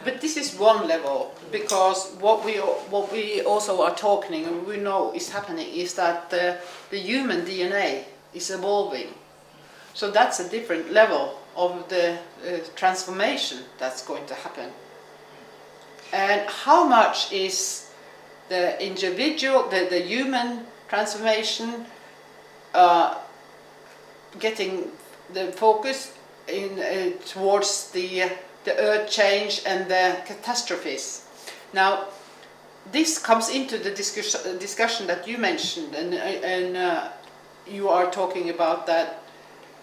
But this is one level, because what we also are talking and we know is happening is that the human DNA is evolving. So that's a different level of the transformation that's going to happen. And how much is the individual, the human transformation getting the focus in towards the earth change and the catastrophes. Now, this comes into the discussion that you mentioned, and you are talking about that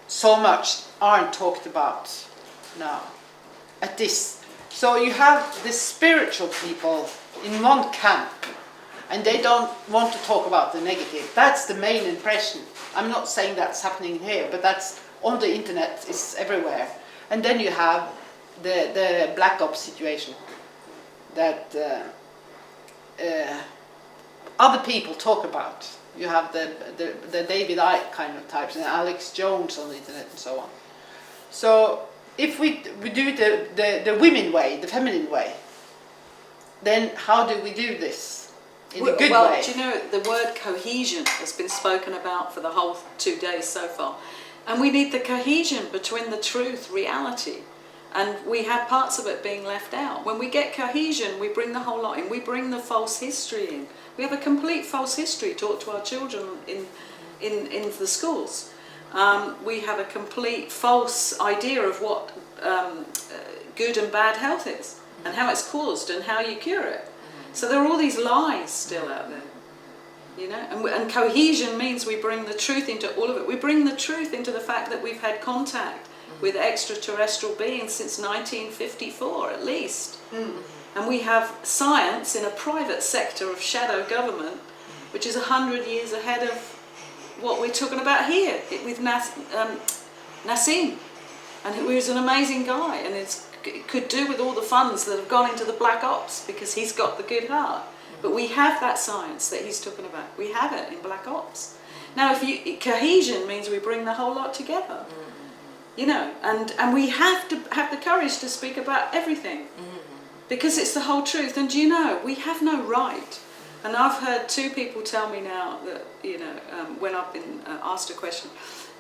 so much aren't talked about now at this. So you have the spiritual people in one camp, and they don't want to talk about the negative. That's the main impression. I'm not saying that's happening here, but that's on the internet, it's everywhere. And then you have the black ops situation that other people talk about. You have the David Icke kind of types and Alex Jones on the internet and so on. So if we do the women way, the feminine way, then how do we do this in a good way? Well, do you know, the word cohesion has been spoken about for the whole 2 days so far. And we need the cohesion between the truth, reality, and we have parts of it being left out. When we get cohesion, we bring the whole lot in. We bring the false history in. We have a complete false history taught to our children in the schools. We have a complete false idea of what good and bad health is, and how it's caused and how you cure it. So there are all these lies still out there. You know, and cohesion means we bring the truth into all of it. We bring the truth into the fact that we've had contact with extraterrestrial beings since 1954 at least. And we have science in a private sector of shadow government, which is 100 years ahead of what we're talking about here with Nassim. And he was an amazing guy, and it could do with all the funds that have gone into the black ops because he's got the good heart. But we have that science that he's talking about. We have it in black ops. Now, cohesion means we bring the whole lot together. You know, and we have to have the courage to speak about everything, because it's the whole truth. And you know, we have no right. And I've heard 2 people tell me now that, you know, when I've been asked a question,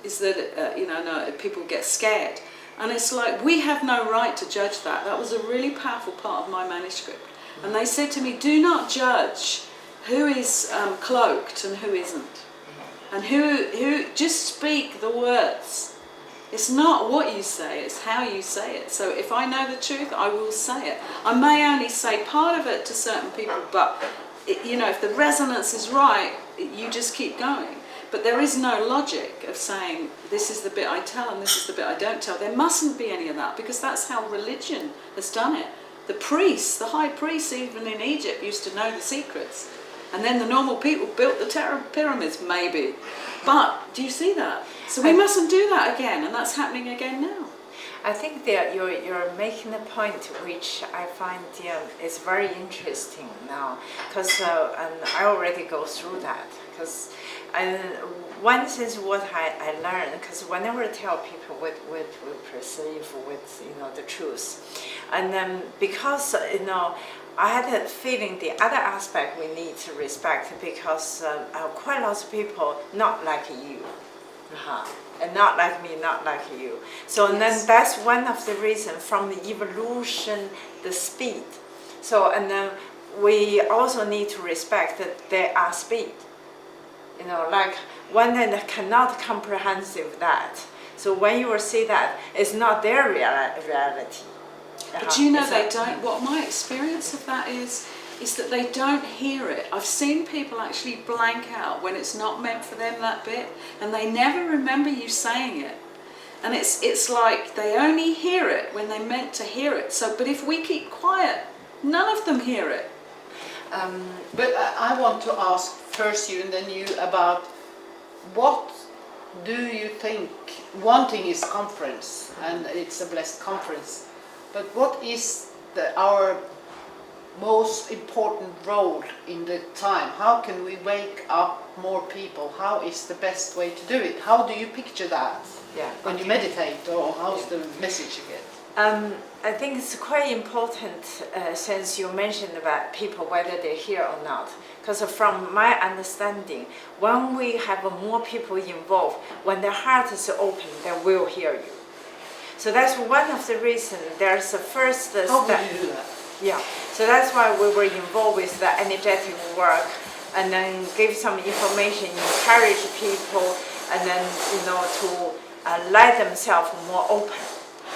is that, you know, no, people get scared. And it's like, we have no right to judge that. That was a really powerful part of my manuscript. And they said to me, do not judge who is cloaked and who isn't. And who just speak the words. It's not what you say, it's how you say it. So if I know the truth, I will say it. I may only say part of it to certain people, but you know, if the resonance is right, you just keep going. But there is no logic of saying, this is the bit I tell and this is the bit I don't tell. There mustn't be any of that, because that's how religion has done it. The priests, the high priests even in Egypt used to know the secrets. And then the normal people built the pyramids, maybe. But do you see that? So we mustn't do that again, and that's happening again now. I think that you're making a point which I find is very interesting now, because and I already go through that. Because one is what I learned, because whenever I tell people what we perceive with, you know, the truth, and then because, you know, I had a feeling the other aspect we need to respect, because quite lots of people not like you, and not like me, not like you. So and then that's one of the reasons from the evolution, the speed. So and then we also need to respect that there are speed. You know, like one that cannot comprehend that. So when you will see that, it's not their reality. But you know, they don't. What my experience of that is that they don't hear it. I've seen people actually blank out when it's not meant for them, that bit, and they never remember you saying it. And it's like they only hear it when they're meant to hear it. So, but if we keep quiet, none of them hear it. But I want to ask first you and then you about what do you think, one thing is conference, and it's a blessed conference, but what is our most important role in the time? How can we wake up more people? How is the best way to do it? How do you picture that when you meditate, or how's the message you get? I think it's quite important since you mentioned about people, whether they're here or not. Because from my understanding, when we have more people involved, when the heart is open, they will hear you. So that's one of the reasons there's a first step. How would you do that? Yeah, so that's why we were involved with the energetic work, and then give some information, encourage people, and then to let themselves more open.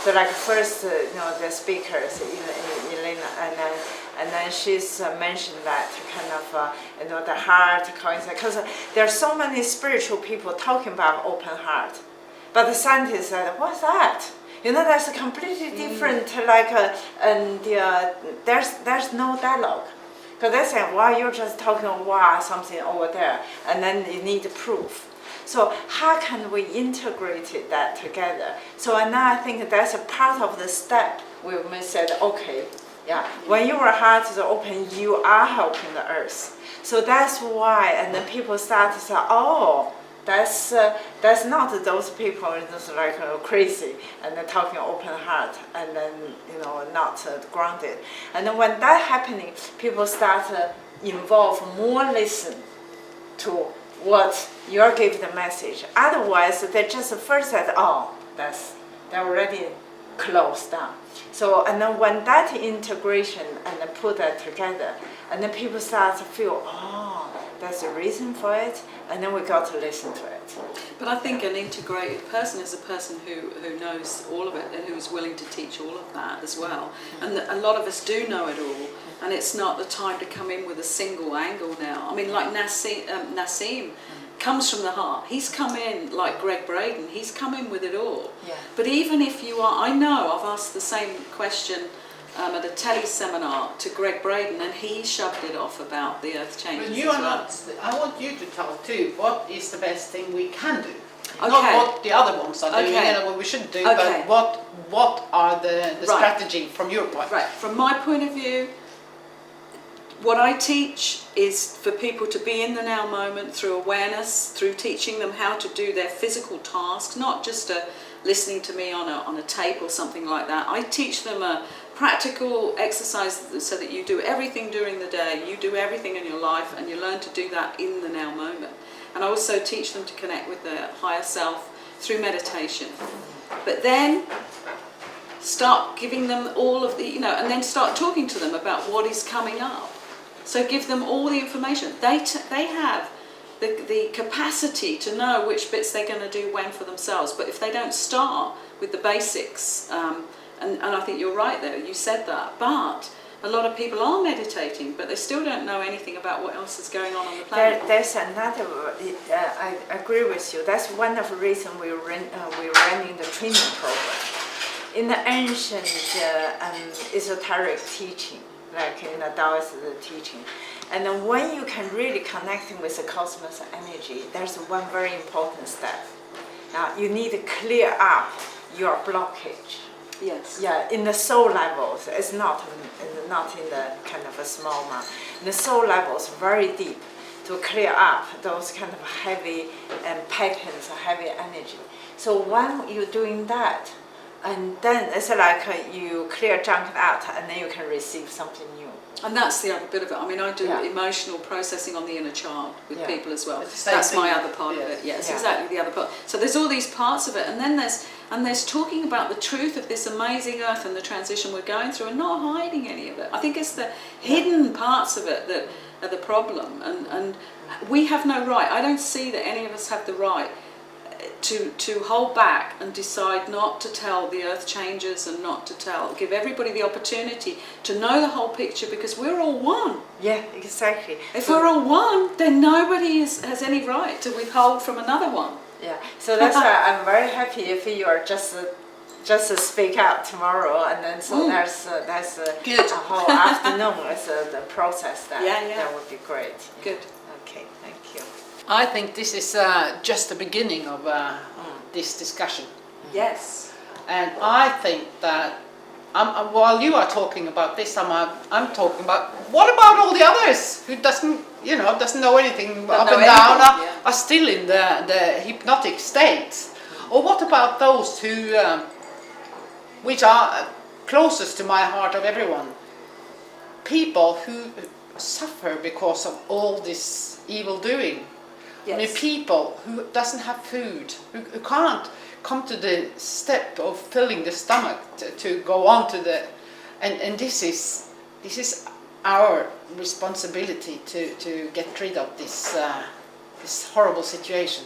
So like first, the speakers, Elena, and then she's mentioned that kind of, the heart coincidence, because there are so many spiritual people talking about open heart, but the scientists said, what's that? That's a completely different, there's no dialogue. Because they say, well, you're just talking something over there, and then you need proof. So how can we integrate that together? So now I think that's a part of the step we said, okay, when your heart is open, you are helping the earth. So that's why, and then people start to say, oh, that's not those people just crazy and they're talking open heart and then not grounded. And then when that happening, people start to involve more listen to what you're giving the message. Otherwise, they just first said, oh, they're already closed down. So and then when that integration and then put that together, and then people start to feel, oh, there's a reason for it, and then we got to listen to it. But I think an integrated person is a person who knows all of it and who's willing to teach all of that as well. And a lot of us do know it all, and it's not the time to come in with a single angle now. I mean, like Nassim comes from the heart. He's come in like Greg Braden. He's come in with it all. Yeah. But even if you are, I know I've asked the same question at a teleseminar to Greg Braden, and he shoved it off about the earth changes. But you are not. I want you to tell too. What is the best thing we can do? Okay. Not what the other ones are doing, Okay. and what we should do, Okay. but what are the Right. strategy from your point? Right. From my point of view, what I teach is for people to be in the now moment through awareness, through teaching them how to do their physical tasks, not just listening to me on a tape or something like that. I teach them a practical exercise so that you do everything during the day, you do everything in your life, and you learn to do that in the now moment. And I also teach them to connect with their higher self through meditation. But then start giving them all of the, and then start talking to them about what is coming up. So give them all the information. They have the capacity to know which bits they're going to do when for themselves. But if they don't start with the basics, and I think you're right there, you said that, but a lot of people are meditating, but they still don't know anything about what else is going on the planet. There's another, I agree with you, that's one of the reasons we're running the training program. In the ancient esoteric teaching, like in the Taoist teaching, and then when you can really connect with the cosmos energy, there's one very important step. Now you need to clear up your blockage. Yes. Yeah, in the soul levels, it's not in the kind of a small amount. In the soul levels, very deep, to clear up those kind of heavy patterns, heavy energy. So when you're doing that, and then it's like you clear junk out, and then you can receive something new. And that's the other bit of it. I mean, I do Yeah. emotional processing on the inner child with Yeah. people as well. It's the same That's my thing. other part of it. Yes, Yeah. exactly the other part. So there's all these parts of it, and then there's talking about the truth of this amazing earth and the transition we're going through, and not hiding any of it. I think it's the hidden parts of it that are the problem, and we have no right. I don't see that any of us have the right to hold back and decide not to tell the earth changes and not to give everybody the opportunity to know the whole picture, because we're all one. Yeah, exactly. If we're all one, then nobody has any right to withhold from another one. Yeah, so that's why I'm very happy if you are just speak out tomorrow, and then so that's Good. a whole afternoon with the process that. Yeah. That would be great. Good. Okay, thank you. I think this is just the beginning of this discussion. Yes. And I think that while you are talking about this, I'm talking about what about all the others who doesn't know anything up and down, are still in the hypnotic state, or what about those who which are closest to my heart of everyone. People who suffer because of all this evil doing. Yes. I mean, people who doesn't have food, who can't come to the step of filling the stomach to go on to the, and this is our responsibility to get rid of this this horrible situation.